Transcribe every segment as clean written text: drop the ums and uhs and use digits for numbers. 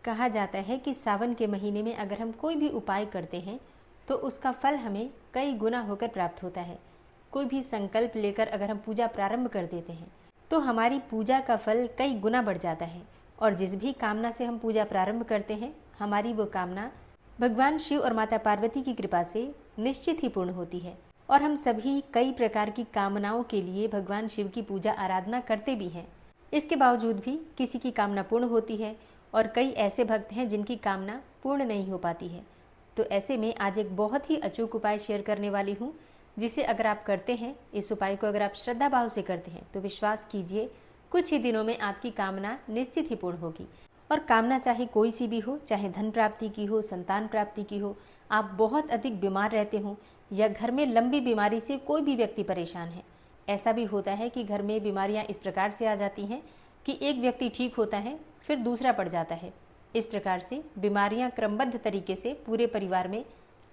कहा जाता है कि सावन के महीने में अगर हम कोई भी उपाय करते हैं तो उसका फल हमें कई गुना होकर प्राप्त होता है। कोई भी संकल्प लेकर अगर हम पूजा प्रारंभ कर देते हैं तो हमारी पूजा का फल कई गुना बढ़ जाता है, और जिस भी कामना से हम पूजा प्रारंभ करते हैं हमारी वो कामना भगवान शिव और माता पार्वती की कृपा से निश्चित ही पूर्ण होती है। और हम सभी कई प्रकार की कामनाओं के लिए भगवान शिव की पूजा आराधना करते भी हैं। इसके बावजूद भी किसी की कामना पूर्ण होती है और कई ऐसे भक्त हैं जिनकी कामना पूर्ण नहीं हो पाती है। तो ऐसे में आज एक बहुत ही अचूक उपाय शेयर करने वाली हूँ, जिसे अगर आप करते हैं, इस उपाय को अगर आप श्रद्धा भाव से करते हैं तो विश्वास कीजिए कुछ ही दिनों में आपकी कामना निश्चित ही पूर्ण होगी। और कामना चाहे कोई सी भी हो, चाहे धन प्राप्ति की हो, संतान प्राप्ति की हो, आप बहुत अधिक बीमार रहते हो या घर में लंबी बीमारी से कोई भी व्यक्ति परेशान है। ऐसा भी होता है कि घर में बीमारियां इस प्रकार से आ जाती हैं कि एक व्यक्ति ठीक होता है फिर दूसरा पड़ जाता है। इस प्रकार से बीमारियां क्रमबद्ध तरीके से पूरे परिवार में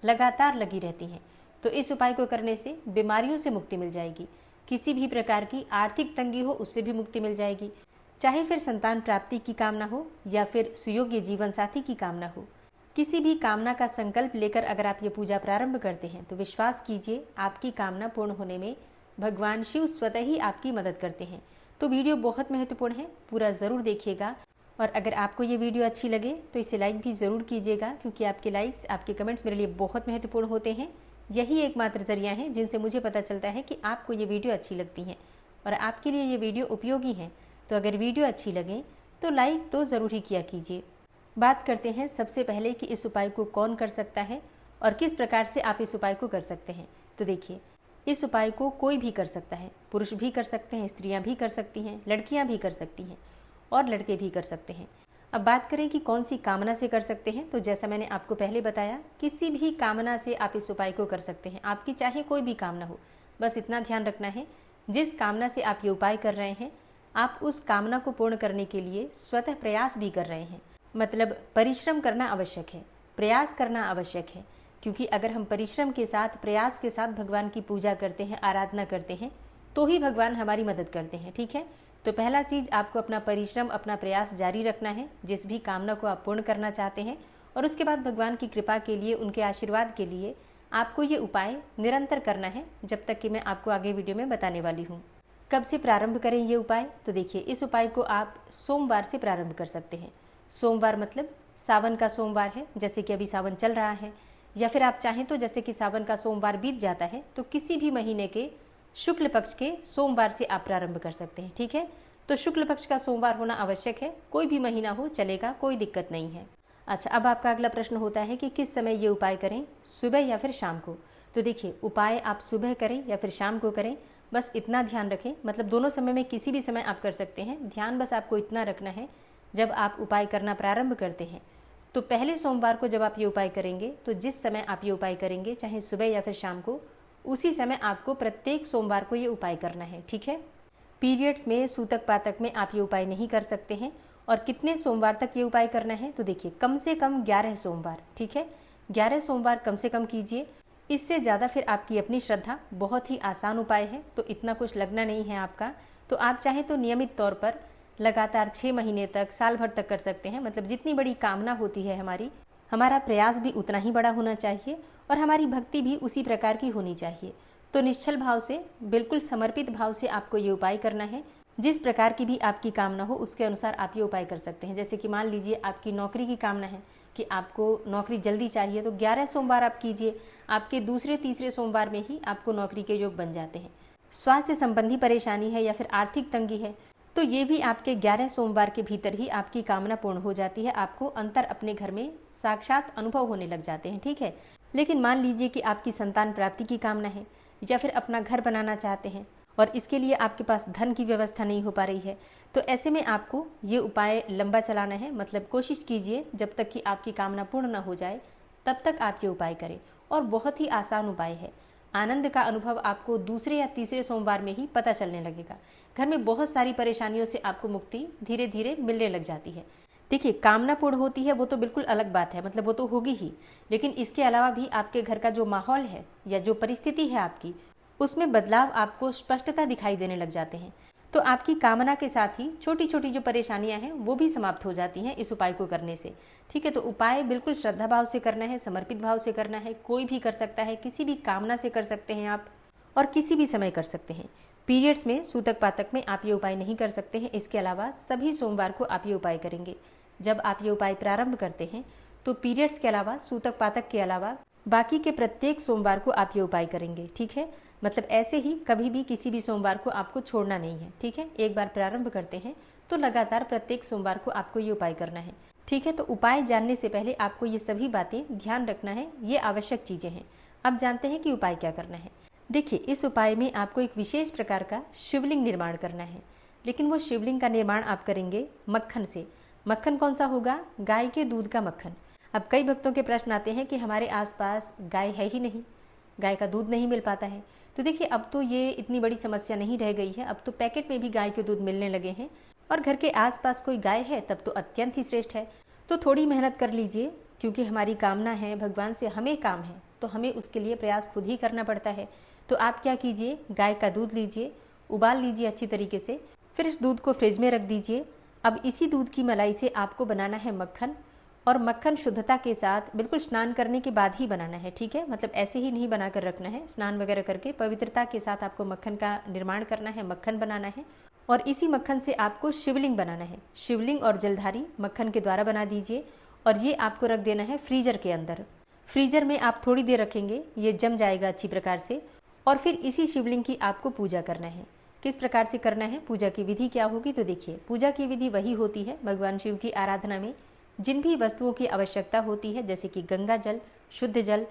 लगातार लगी रहती हैं। तो इस उपाय को करने से बीमारियों से मुक्ति मिल जाएगी। किसी भी प्रकार की आर्थिक तंगी हो उससे भी मुक्ति मिल जाएगी। चाहे फिर संतान प्राप्ति की कामना हो या फिर सुयोग्य जीवन साथी की कामना हो, किसी भी कामना का संकल्प लेकर अगर आप ये पूजा प्रारंभ करते हैं तो विश्वास कीजिए आपकी कामना पूर्ण होने में भगवान शिव स्वतः ही आपकी मदद करते हैं। तो वीडियो बहुत महत्वपूर्ण है, पूरा ज़रूर देखिएगा। और अगर आपको ये वीडियो अच्छी लगे तो इसे लाइक भी ज़रूर कीजिएगा, क्योंकि आपके लाइक्स, आपके कमेंट्स मेरे लिए बहुत महत्वपूर्ण होते हैं। यही एकमात्र जरिया है जिनसे मुझे पता चलता है कि आपको ये वीडियो अच्छी लगती है और आपके लिए ये वीडियो उपयोगी है। तो अगर वीडियो अच्छी लगे तो लाइक तो ज़रूर ही किया कीजिए। बात करते हैं सबसे पहले कि इस उपाय को कौन कर सकता है और किस प्रकार से आप इस उपाय को कर सकते हैं। तो देखिए, इस उपाय को कोई भी कर सकता है। पुरुष भी कर सकते हैं, स्त्रियां भी कर सकती हैं, लड़कियां भी कर सकती हैं और लड़के भी कर सकते हैं। अब बात करें कि कौन सी कामना से कर सकते हैं, तो जैसा मैंने आपको पहले बताया, किसी भी कामना से आप इस उपाय को कर सकते हैं। आपकी चाहे कोई भी कामना हो, बस इतना ध्यान रखना है जिस कामना से आप ये उपाय कर रहे हैं आप उस कामना को पूर्ण करने के लिए स्वतः प्रयास भी कर रहे हैं। मतलब परिश्रम करना आवश्यक है, प्रयास करना आवश्यक है। क्योंकि अगर हम परिश्रम के साथ, प्रयास के साथ भगवान की पूजा करते हैं, आराधना करते हैं, तो ही भगवान हमारी मदद करते हैं। ठीक है, तो पहला चीज़ आपको अपना परिश्रम, अपना प्रयास जारी रखना है जिस भी कामना को आप पूर्ण करना चाहते हैं। और उसके बाद भगवान की कृपा के लिए, उनके आशीर्वाद के लिए आपको ये उपाय निरंतर करना है, जब तक कि मैं आपको आगे वीडियो में बताने वाली हूँ। कब से प्रारंभ करें ये उपाय? तो देखिए, इस उपाय को आप सोमवार से प्रारंभ कर सकते हैं। सोमवार मतलब सावन का सोमवार है, जैसे कि अभी सावन चल रहा है, या फिर आप चाहें तो जैसे कि सावन का सोमवार बीत जाता है तो किसी भी महीने के शुक्ल पक्ष के सोमवार से आप प्रारंभ कर सकते हैं। ठीक है, तो शुक्ल पक्ष का सोमवार होना आवश्यक है। कोई भी महीना हो चलेगा, कोई दिक्कत नहीं है। अच्छा, अब आपका अगला प्रश्न होता है कि किस समय ये उपाय करें, सुबह या फिर शाम को? तो देखिए, उपाय आप सुबह करें या फिर शाम को करें, बस इतना ध्यान रखें। मतलब दोनों समय में किसी भी समय आप कर सकते हैं। ध्यान बस आपको इतना रखना है, जब आप उपाय करना प्रारंभ करते हैं तो पहले सोमवार को जब आप ये उपाय करेंगे तो जिस समय आप ये उपाय करेंगे, चाहे सुबह या फिर शाम को, उसी समय आपको प्रत्येक सोमवार को ये उपाय करना है। ठीक है, पीरियड्स में, सूतक पातक में आप ये उपाय नहीं कर सकते हैं। और कितने सोमवार तक ये उपाय करना है? तो देखिए, कम से कम 11 सोमवार। ठीक है, 11 सोमवार कम से कम कीजिए। इससे ज़्यादा फिर आपकी अपनी श्रद्धा। बहुत ही आसान उपाय है, तो इतना कुछ लगना नहीं है आपका। तो आप चाहें तो नियमित तौर पर लगातार 6 महीने तक, साल भर तक कर सकते हैं। मतलब जितनी बड़ी कामना होती है हमारी, हमारा प्रयास भी उतना ही बड़ा होना चाहिए और हमारी भक्ति भी उसी प्रकार की होनी चाहिए। तो निश्चल भाव से, बिल्कुल समर्पित भाव से आपको ये उपाय करना है। जिस प्रकार की भी आपकी कामना हो उसके अनुसार आप ये उपाय कर सकते हैं। जैसे कि मान लीजिए आपकी नौकरी की कामना है कि आपको नौकरी जल्दी चाहिए, तो 11 सोमवार आप कीजिए। आपके दूसरे तीसरे सोमवार में ही आपको नौकरी के योग बन जाते हैं। स्वास्थ्य संबंधी परेशानी है या फिर आर्थिक तंगी है, तो ये भी आपके 11 सोमवार के भीतर ही आपकी कामना पूर्ण हो जाती है। आपको अंतर अपने घर में साक्षात अनुभव होने लग जाते हैं। ठीक है, लेकिन मान लीजिए कि आपकी संतान प्राप्ति की कामना है या फिर अपना घर बनाना चाहते हैं और इसके लिए आपके पास धन की व्यवस्था नहीं हो पा रही है, तो ऐसे में आपको ये उपाय लंबा चलाना है। मतलब कोशिश कीजिए जब तक कि आपकी कामना पूर्ण न हो जाए तब तक आप ये उपाय करें। और बहुत ही आसान उपाय है। आनंद का अनुभव आपको दूसरे या तीसरे सोमवार में ही पता चलने लगेगा। घर में बहुत सारी परेशानियों से आपको मुक्ति धीरे धीरे मिलने लग जाती है। देखिए, कामना पूर्ण होती है वो तो बिल्कुल अलग बात है, मतलब वो तो होगी ही, लेकिन इसके अलावा भी आपके घर का जो माहौल है या जो परिस्थिति है आपकी, उसमें बदलाव आपको स्पष्टता दिखाई देने लग जाते हैं। तो आपकी कामना के साथ ही छोटी छोटी जो परेशानियां हैं वो भी समाप्त हो जाती हैं इस उपाय को करने से। ठीक है, तो उपाय बिल्कुल श्रद्धा भाव से करना है, समर्पित भाव से करना है। कोई भी कर सकता है, किसी भी कामना से कर सकते हैं आप, और किसी भी समय कर सकते हैं। पीरियड्स में, सूतक पातक में आप ये उपाय नहीं कर सकते हैं। इसके अलावा सभी सोमवार को आप ये उपाय करेंगे। जब आप ये उपाय प्रारंभ करते हैं तो पीरियड्स के अलावा, सूतक पातक के अलावा बाकी के प्रत्येक सोमवार को आप ये उपाय करेंगे। ठीक है, मतलब ऐसे ही कभी भी किसी भी सोमवार को आपको छोड़ना नहीं है। ठीक है, एक बार प्रारंभ करते हैं तो लगातार प्रत्येक सोमवार को आपको ये उपाय करना है। ठीक है, तो उपाय जानने से पहले आपको ये सभी बातें ध्यान रखना है, ये आवश्यक चीजें हैं। अब जानते हैं कि उपाय क्या करना है। देखिए, इस उपाय में आपको एक विशेष प्रकार का शिवलिंग निर्माण करना है, लेकिन वो शिवलिंग का निर्माण आप करेंगे मक्खन से। मक्खन कौन सा होगा? गाय के दूध का मक्खन। अब कई भक्तों के प्रश्न आते हैं कि हमारे आसपास गाय है ही नहीं, गाय का दूध नहीं मिल पाता है। तो देखिए, अब तो ये इतनी बड़ी समस्या नहीं रह गई है। अब तो पैकेट में भी गाय के दूध मिलने लगे हैं, और घर के आसपास कोई गाय है तब तो अत्यंत ही श्रेष्ठ है। तो थोड़ी मेहनत कर लीजिए, क्योंकि हमारी कामना है, भगवान से हमें काम है, तो हमें उसके लिए प्रयास खुद ही करना पड़ता है। तो आप क्या कीजिए, गाय का दूध लीजिए, उबाल लीजिए अच्छी तरीके से, फिर इस दूध को फ्रिज में रख दीजिए। अब इसी दूध की मलाई से आपको बनाना है मक्खन, और मक्खन शुद्धता के साथ बिल्कुल स्नान करने के बाद ही बनाना है। ठीक है, मतलब ऐसे ही नहीं बनाकर रखना है, स्नान वगैरह करके पवित्रता के साथ आपको मक्खन का निर्माण करना है, मक्खन बनाना है। और इसी मक्खन से आपको शिवलिंग बनाना है। शिवलिंग और जलधारी मक्खन के द्वारा बना दीजिए, और ये आपको रख देना है फ्रीजर के अंदर। फ्रीजर में आप थोड़ी देर रखेंगे, ये जम जाएगा अच्छी प्रकार से, और फिर इसी शिवलिंग की आपको पूजा करना है। किस प्रकार से करना है, पूजा की विधि क्या होगी? तो देखिए, पूजा की विधि वही होती है भगवान शिव की आराधना में जिन भी वस्तुओं की आवश्यकता होती है, जैसे कि गंगा जल, शुद्ध जल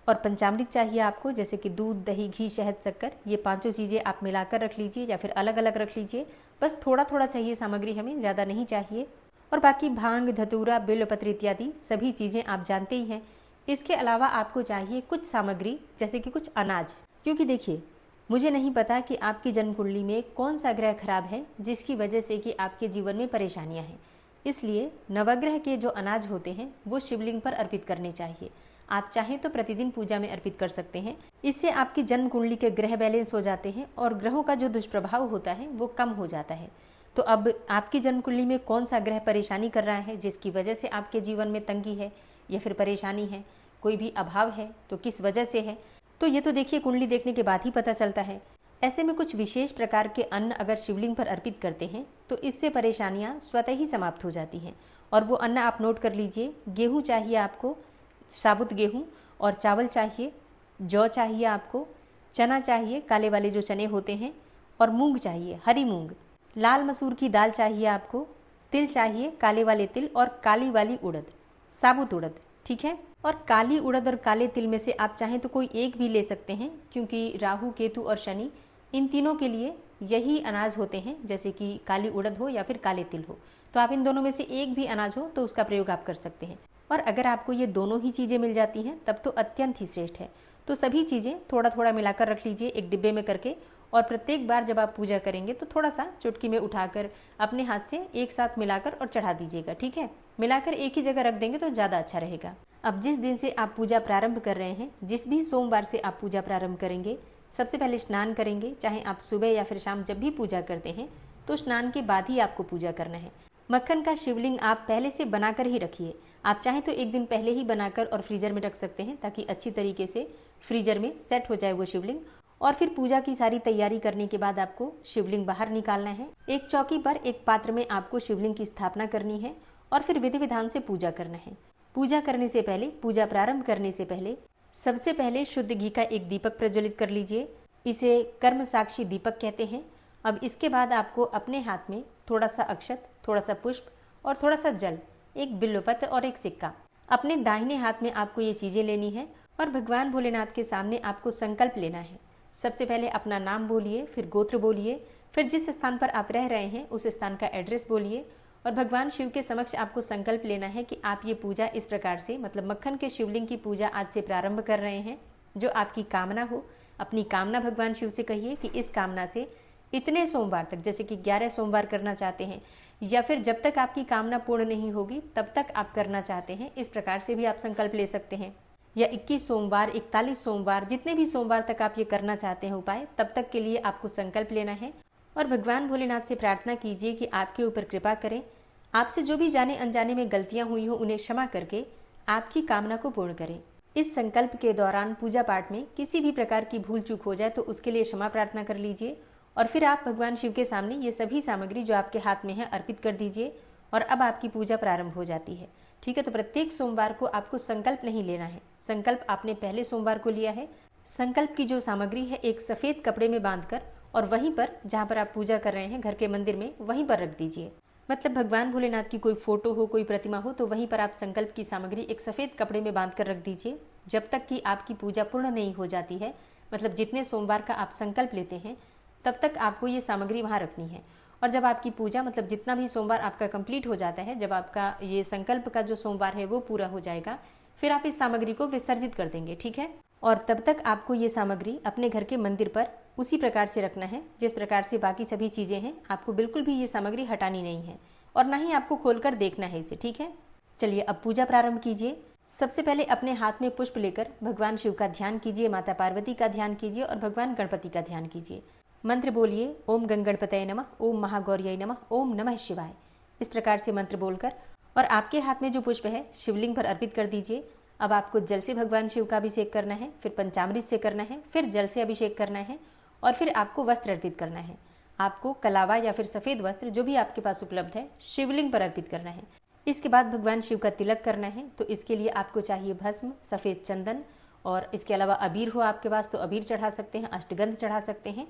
और पंचामृत चाहिए आपको, जैसे कि दूध, दही, घी, शहद, शक्कर। ये पांचों चीज़ें आप मिलाकर रख लीजिए या फिर अलग अलग रख लीजिए। बस थोड़ा थोड़ा चाहिए सामग्री, हमें ज़्यादा नहीं चाहिए। और बाकी भांग, धतूरा, बेलपत्र इत्यादि सभी चीज़ें आप जानते ही हैं। इसके अलावा आपको चाहिए कुछ सामग्री, जैसे कि कुछ अनाज, क्योंकि देखिए, मुझे नहीं पता कि आपकी जन्म कुंडली में कौन सा ग्रह खराब है जिसकी वजह से कि आपके जीवन में परेशानियां हैं। इसलिए नवग्रह के जो अनाज होते हैं वो शिवलिंग पर अर्पित करने चाहिए। आप चाहें तो प्रतिदिन पूजा में अर्पित कर सकते हैं। इससे आपकी जन्म कुंडली के ग्रह बैलेंस हो जाते हैं और ग्रहों का जो दुष्प्रभाव होता है वो कम हो जाता है। तो अब आपकी जन्म कुंडली में कौन सा ग्रह परेशानी कर रहा है, जिसकी वजह से आपके जीवन में तंगी है या फिर परेशानी है, कोई भी अभाव है, तो किस वजह से है, तो ये तो देखिए कुंडली देखने के बाद ही पता चलता है। ऐसे में कुछ विशेष प्रकार के अन्न अगर शिवलिंग पर अर्पित करते हैं तो इससे परेशानियां स्वतः ही समाप्त हो जाती हैं। और वो अन्न आप नोट कर लीजिए। गेहूं चाहिए आपको, साबुत गेहूं, और चावल चाहिए, जौ चाहिए आपको, चना चाहिए, काले वाले जो चने होते हैं, और मूंग चाहिए, हरी मूंग, लाल मसूर की दाल चाहिए आपको, तिल चाहिए, काले वाले तिल, और काली वाली उड़द, साबुत उड़द। ठीक है, और काली उड़द और काले तिल में से आप चाहें तो कोई एक भी ले सकते हैं, क्योंकि राहु, केतु और शनि इन तीनों के लिए यही अनाज होते हैं, जैसे कि काली उड़द हो या फिर काले तिल हो। तो आप इन दोनों में से एक भी अनाज हो तो उसका प्रयोग आप कर सकते हैं। और अगर आपको ये दोनों ही चीज़ें मिल जाती हैं तब तो अत्यंत ही श्रेष्ठ है। तो सभी चीज़ें थोड़ा थोड़ा मिलाकर रख लीजिए एक डिब्बे में करके, और प्रत्येक बार जब आप पूजा करेंगे तो थोड़ा सा चुटकी में उठाकर अपने हाथ से एक साथ मिलाकर और चढ़ा दीजिएगा। ठीक है, मिलाकर एक ही जगह रख देंगे तो ज़्यादा अच्छा रहेगा। अब जिस दिन से आप पूजा प्रारंभ कर रहे हैं, जिस भी सोमवार से आप पूजा प्रारंभ करेंगे, सबसे पहले स्नान करेंगे। चाहे आप सुबह या फिर शाम जब भी पूजा करते हैं तो स्नान के बाद ही आपको पूजा करना है। मक्खन का शिवलिंग आप पहले से बनाकर ही रखिए। आप चाहें तो एक दिन पहले ही बनाकर और फ्रीजर में रख सकते हैं, ताकि अच्छी तरीके से फ्रीजर में सेट हो जाए वो शिवलिंग। और फिर पूजा की सारी तैयारी करने के बाद आपको शिवलिंग बाहर निकालना है। एक चौकी पर एक पात्र में आपको शिवलिंग की स्थापना करनी है और फिर विधि विधान से पूजा करना है। पूजा करने से पहले, पूजा प्रारंभ करने से पहले सबसे पहले शुद्ध घी का एक दीपक प्रज्वलित कर लीजिए। इसे कर्म साक्षी दीपक कहते हैं। अब इसके बाद आपको अपने हाथ में थोड़ा सा अक्षत, थोड़ा सा पुष्प और थोड़ा सा जल, एक बिल्वपत्र और एक सिक्का, अपने दाहिने हाथ में आपको ये चीजें लेनी है और भगवान भोलेनाथ के सामने आपको संकल्प लेना है। सबसे पहले अपना नाम बोलिए, फिर गोत्र बोलिए, फिर जिस स्थान पर आप रह रहे हैं उस स्थान का एड्रेस बोलिए और भगवान शिव के समक्ष आपको संकल्प लेना है कि आप ये पूजा इस प्रकार से, मतलब मक्खन के शिवलिंग की पूजा आज से प्रारंभ कर रहे हैं। जो आपकी कामना हो, अपनी कामना भगवान शिव से कहिए कि इस कामना से इतने सोमवार तक, जैसे कि 11 सोमवार करना चाहते हैं या फिर जब तक आपकी कामना पूर्ण नहीं होगी तब तक आप करना चाहते हैं, इस प्रकार से भी आप संकल्प ले सकते हैं। या 21 सोमवार, 41 सोमवार, जितने भी सोमवार तक आप ये करना चाहते हैं उपाय, तब तक के लिए आपको संकल्प लेना है और भगवान भोलेनाथ से प्रार्थना कीजिए कि आपके ऊपर कृपा करें, आपसे जो भी जाने अनजाने में गलतियां हुई हो उन्हें क्षमा करके आपकी कामना को पूर्ण करें। इस संकल्प के दौरान पूजा पाठ में किसी भी प्रकार की भूल चूक हो जाए तो उसके लिए क्षमा प्रार्थना कर लीजिए और फिर आप भगवान शिव के सामने ये सभी सामग्री जो आपके हाथ में है अर्पित कर दीजिए और अब आपकी पूजा प्रारंभ हो जाती है। ठीक है, तो प्रत्येक सोमवार को आपको संकल्प नहीं लेना है। संकल्प आपने पहले सोमवार को लिया है। संकल्प की जो सामग्री है एक सफेद कपड़े में बांधकर और वहीं पर जहाँ पर आप पूजा कर रहे हैं घर के मंदिर में वहीं पर रख दीजिए। मतलब भगवान भोलेनाथ की कोई फोटो हो, कोई प्रतिमा हो तो वहीं पर आप संकल्प की सामग्री एक सफेद कपड़े में बांध कर रख दीजिए जब तक कि आपकी पूजा पूर्ण नहीं हो जाती है। मतलब जितने सोमवार का आप संकल्प लेते हैं तब तक आपको ये सामग्री वहाँ रखनी है। और जब आपकी पूजा मतलब जितना भी सोमवार आपका कंप्लीट हो जाता है, जब आपका ये संकल्प का जो सोमवार है वो पूरा हो जाएगा, फिर आप इस सामग्री को विसर्जित कर देंगे। ठीक है, और तब तक आपको ये सामग्री अपने घर के मंदिर पर उसी प्रकार से रखना है जिस प्रकार से बाकी सभी चीजें हैं। आपको बिल्कुल भी ये सामग्री हटानी नहीं है और ना ही आपको खोलकर देखना है इसे। ठीक है, चलिए अब पूजा प्रारंभ कीजिए। सबसे पहले अपने हाथ में पुष्प लेकर भगवान शिव का ध्यान कीजिए, माता पार्वती का ध्यान कीजिए और भगवान गणपति का ध्यान कीजिए। मंत्र बोलिए, ओम गणगणपतये नमः, ओम महागौर्यै नमः, ओम नमः शिवाय। इस प्रकार से मंत्र बोलकर और आपके हाथ में जो पुष्प है शिवलिंग पर अर्पित कर दीजिए। अब आपको जल से भगवान शिव का अभिषेक करना है, फिर पंचामृत से करना है, फिर जल से अभिषेक करना है और फिर आपको वस्त्र अर्पित करना है। आपको कलावा या फिर सफेद वस्त्र जो भी आपके पास उपलब्ध है शिवलिंग पर अर्पित करना है। इसके बाद भगवान शिव का तिलक करना है, तो इसके लिए आपको चाहिए भस्म, सफेद चंदन और इसके अलावा अबीर हो आपके पास तो अबीर चढ़ा सकते हैं, अष्टगंध चढ़ा सकते हैं।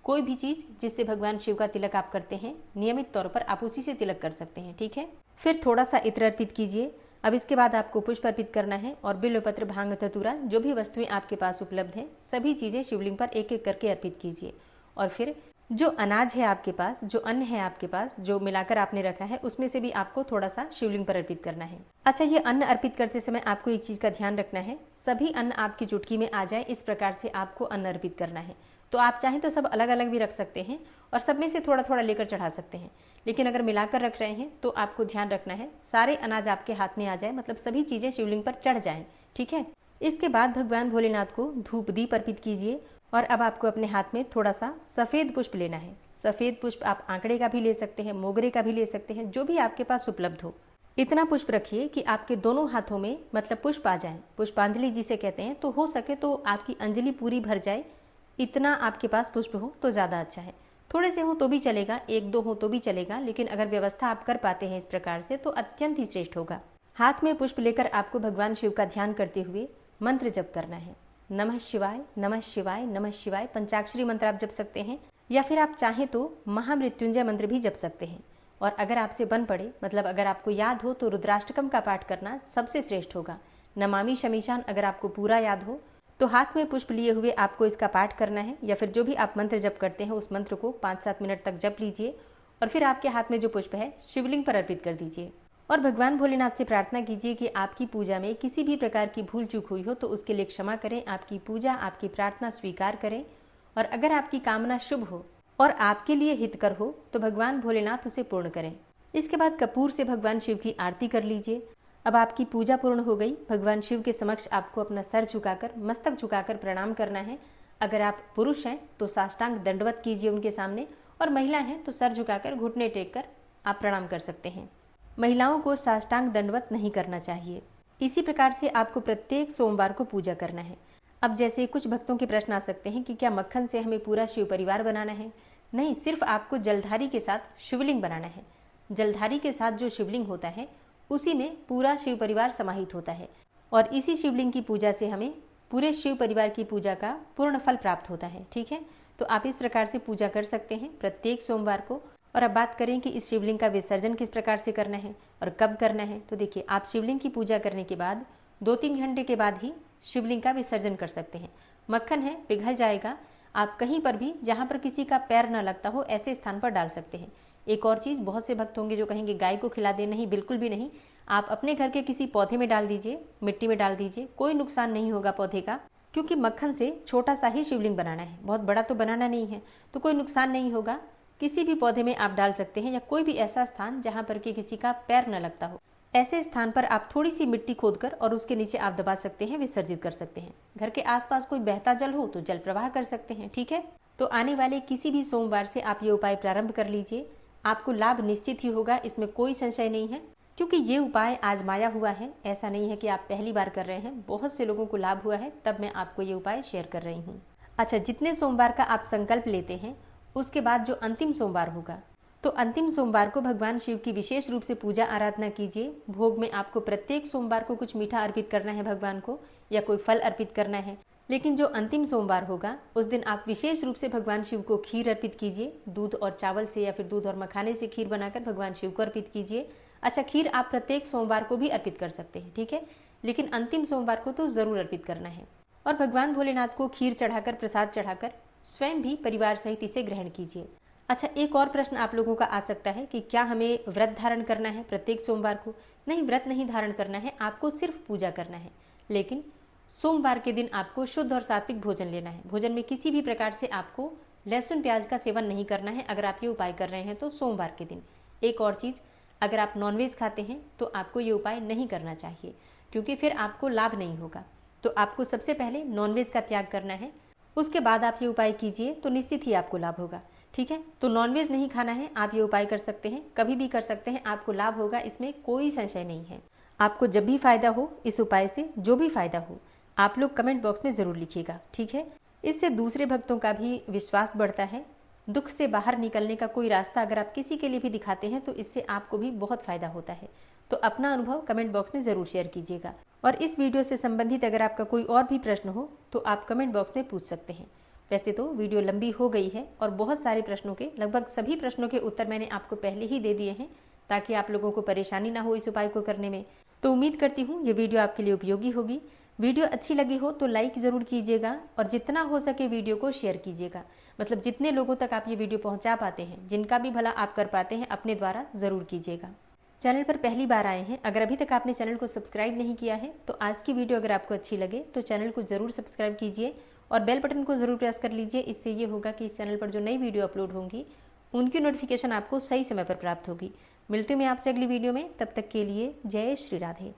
कोई भी चीज जिससे भगवान शिव का तिलक आप करते हैं नियमित तौर पर आप उसी से तिलक कर सकते हैं। ठीक है, फिर थोड़ा सा इत्र अर्पित कीजिए। अब इसके बाद आपको पुष्प अर्पित करना है और बिल्वपत्र, भांग, धतूरा जो भी वस्तुएं आपके पास उपलब्ध हैं सभी चीजें शिवलिंग पर एक एक करके अर्पित कीजिए। और फिर जो अनाज है आपके पास, जो अन्न है आपके पास, जो मिलाकर आपने रखा है उसमें से भी आपको थोड़ा सा शिवलिंग पर अर्पित करना है। अच्छा, ये अन्न अर्पित करते समय आपको एक चीज का ध्यान रखना है, सभी अन्न आपकी चुटकी में आ जाए इस प्रकार से आपको अन्न अर्पित करना है। तो आप चाहें तो सब अलग अलग भी रख सकते हैं और सब में से थोड़ा थोड़ा लेकर चढ़ा सकते हैं, लेकिन अगर मिलाकर रख रहे हैं तो आपको ध्यान रखना है सारे अनाज आपके हाथ में आ जाए, मतलब सभी चीजें शिवलिंग पर चढ़ जाएं। ठीक है, इसके बाद भगवान भोलेनाथ को धूप दीप अर्पित कीजिए और अब आपको अपने हाथ में थोड़ा सा सफेद पुष्प लेना है। सफेद पुष्प आप आंकड़े का भी ले सकते हैं, मोगरे का भी ले सकते हैं, जो भी आपके पास उपलब्ध हो। इतना पुष्प रखिए कि आपके दोनों हाथों में मतलब पुष्प आ जाए, पुष्पांजलि जिसे कहते हैं। तो हो सके तो आपकी अंजलि पूरी भर जाए, इतना आपके पास पुष्प हो तो ज्यादा अच्छा है। थोड़े से हो तो भी चलेगा, एक दो हो तो भी चलेगा, लेकिन अगर व्यवस्था आप कर पाते हैं इस प्रकार से तो अत्यंत ही श्रेष्ठ होगा। हाथ में पुष्प लेकर आपको भगवान शिव का ध्यान करते हुए मंत्र जप करना है। नमः शिवाय, नमः शिवाय, नमः शिवाय पंचाक्षरी मंत्र आप जप सकते हैं या फिर आप चाहें तो महामृत्युंजय मंत्र भी जप सकते हैं। और अगर आपसे बन पड़े, मतलब अगर आपको याद हो, तो रुद्राष्टकम का पाठ करना सबसे श्रेष्ठ होगा। नमामि शमीशान अगर आपको पूरा याद हो तो हाथ में पुष्प लिए हुए आपको इसका पाठ करना है, या फिर जो भी आप मंत्र जप करते हैं उस मंत्र को 5-7 मिनट तक जप लीजिए और फिर आपके हाथ में जो पुष्प है शिवलिंग पर अर्पित कर दीजिए और भगवान भोलेनाथ से प्रार्थना कीजिए कि आपकी पूजा में किसी भी प्रकार की भूल चूक हुई हो तो उसके लिए क्षमा करें, आपकी पूजा, आपकी प्रार्थना स्वीकार करें। और अगर आपकी कामना शुभ हो और आपके लिए हितकर हो तो भगवान भोलेनाथ उसे पूर्ण करें। इसके बाद कपूर से भगवान शिव की आरती कर लीजिए। अब आपकी पूजा पूर्ण हो गई। भगवान शिव के समक्ष आपको अपना सर झुकाकर, मस्तक झुकाकर प्रणाम करना है। अगर आप पुरुष हैं तो साष्टांग दंडवत कीजिए उनके सामने, और महिला हैं तो सर झुकाकर घुटने टेक कर आप प्रणाम कर सकते हैं। महिलाओं को साष्टांग दंडवत नहीं करना चाहिए। इसी प्रकार से आपको प्रत्येक सोमवार को पूजा करना है। अब जैसे कुछ भक्तों के प्रश्न आ सकते हैं कि क्या मक्खन से हमें पूरा शिव परिवार बनाना है? नहीं, सिर्फ आपको जलधारी के साथ शिवलिंग बनाना है। जलधारी के साथ जो शिवलिंग होता है उसी में पूरा शिव परिवार समाहित होता है और इसी शिवलिंग की पूजा से हमें पूरे शिव परिवार की पूजा का पूर्ण फल प्राप्त होता है। ठीक है, तो आप इस प्रकार से पूजा कर सकते हैं प्रत्येक सोमवार को। और अब बात करें कि इस शिवलिंग का विसर्जन किस प्रकार से करना है और कब करना है, तो देखिए, आप शिवलिंग की पूजा करने के बाद 2-3 घंटे के बाद ही शिवलिंग का विसर्जन कर सकते हैं। मक्खन है, पिघल जाएगा, आप कहीं पर भी जहाँ पर किसी का पैर न लगता हो ऐसे स्थान पर डाल सकते हैं। एक और चीज, बहुत से भक्त होंगे जो कहेंगे गाय को खिला दे, नहीं, बिल्कुल भी नहीं। आप अपने घर के किसी पौधे में डाल दीजिए, मिट्टी में डाल दीजिए, कोई नुकसान नहीं होगा पौधे का, क्योंकि मक्खन से छोटा सा ही शिवलिंग बनाना है, बहुत बड़ा तो बनाना नहीं है, तो कोई नुकसान नहीं होगा। किसी भी पौधे में आप डाल सकते हैं या कोई भी ऐसा स्थान जहाँ पर कि किसी का पैर न लगता हो, ऐसे स्थान पर आप थोड़ी सी मिट्टी खोदकर और उसके नीचे आप दबा सकते हैं, विसर्जित कर सकते हैं। घर के आसपास कोई बहता जल हो तो जल प्रवाह कर सकते हैं। ठीक है, तो आने वाले किसी भी सोमवार से आप ये उपाय प्रारंभ कर लीजिए। आपको लाभ निश्चित ही होगा, इसमें कोई संशय नहीं है, क्योंकि ये उपाय आजमाया हुआ है। ऐसा नहीं है कि आप पहली बार कर रहे हैं, बहुत से लोगों को लाभ हुआ है, तब मैं आपको ये उपाय शेयर कर रही हूँ। अच्छा, जितने सोमवार का आप संकल्प लेते हैं उसके बाद जो अंतिम सोमवार होगा, तो अंतिम सोमवार को भगवान शिव की विशेष रूप से पूजा आराधना कीजिए। भोग में आपको प्रत्येक सोमवार को कुछ मीठा अर्पित करना है भगवान को, या कोई फल अर्पित करना है। लेकिन जो अंतिम सोमवार होगा उस दिन आप विशेष रूप से भगवान शिव को खीर अर्पित कीजिए। दूध और चावल से या फिर दूध और मखाने से खीर बनाकर भगवान शिव को अर्पित कीजिए। अच्छा, खीर आप प्रत्येक सोमवार को भी अर्पित कर सकते हैं, ठीक है, लेकिन अंतिम सोमवार को तो जरूर अर्पित करना है। और भगवान भोलेनाथ को खीर चढ़ाकर, प्रसाद चढ़ाकर स्वयं भी परिवार सहित इसे ग्रहण कीजिए। अच्छा, एक और प्रश्न आप लोगों का आ सकता है कि क्या हमें व्रत धारण करना है प्रत्येक सोमवार को? नहीं, व्रत नहीं धारण करना है, आपको सिर्फ पूजा करना है। लेकिन सोमवार के दिन आपको शुद्ध और सात्विक भोजन लेना है। भोजन में किसी भी प्रकार से आपको लहसुन प्याज का सेवन नहीं करना है अगर आप ये उपाय कर रहे हैं तो सोमवार के दिन। एक और चीज़, अगर आप नॉनवेज खाते हैं तो आपको ये उपाय नहीं करना चाहिए, क्योंकि फिर आपको लाभ नहीं होगा। तो आपको सबसे पहले नॉनवेज का त्याग करना है, उसके बाद आप ये उपाय कीजिए तो निश्चित ही आपको लाभ होगा, ठीक है। तो नॉनवेज नहीं खाना है, आप ये उपाय कर सकते हैं, कभी भी कर सकते हैं, आपको लाभ होगा, इसमें कोई संशय नहीं है। आपको जब भी फायदा हो इस उपाय से, जो भी फायदा हो, आप लोग कमेंट बॉक्स में जरूर लिखिएगा, ठीक है। इससे दूसरे भक्तों का भी विश्वास बढ़ता है। दुख से बाहर निकलने का कोई रास्ता अगर आप किसी के लिए भी दिखाते हैं तो इससे आपको भी बहुत फायदा होता है। तो अपना अनुभव कमेंट बॉक्स में जरूर शेयर कीजिएगा। और इस वीडियो से संबंधित अगर आपका कोई और भी प्रश्न हो तो आप कमेंट बॉक्स में पूछ सकते हैं। वैसे तो वीडियो लंबी हो गई है और बहुत सारे प्रश्नों के, लगभग सभी प्रश्नों के उत्तर मैंने आपको पहले ही दे दिए हैं, ताकि आप लोगों को परेशानी ना हो इस उपाय को करने में। तो उम्मीद करती हूँ ये वीडियो आपके लिए उपयोगी होगी। वीडियो अच्छी लगी हो तो लाइक ज़रूर कीजिएगा और जितना हो सके वीडियो को शेयर कीजिएगा। मतलब जितने लोगों तक आप ये वीडियो पहुंचा पाते हैं, जिनका भी भला आप कर पाते हैं, अपने द्वारा ज़रूर कीजिएगा। चैनल पर पहली बार आए हैं, अगर अभी तक आपने चैनल को सब्सक्राइब नहीं किया है तो आज की वीडियो अगर आपको अच्छी लगे तो चैनल को ज़रूर सब्सक्राइब कीजिए और बेल बटन को ज़रूर प्रेस कर लीजिए। इससे ये होगा कि इस चैनल पर जो नई वीडियो अपलोड होंगी उनकी नोटिफिकेशन आपको सही समय पर प्राप्त होगी। मिलती हूँ मैं आपसे अगली वीडियो में, तब तक के लिए जय श्री राधे।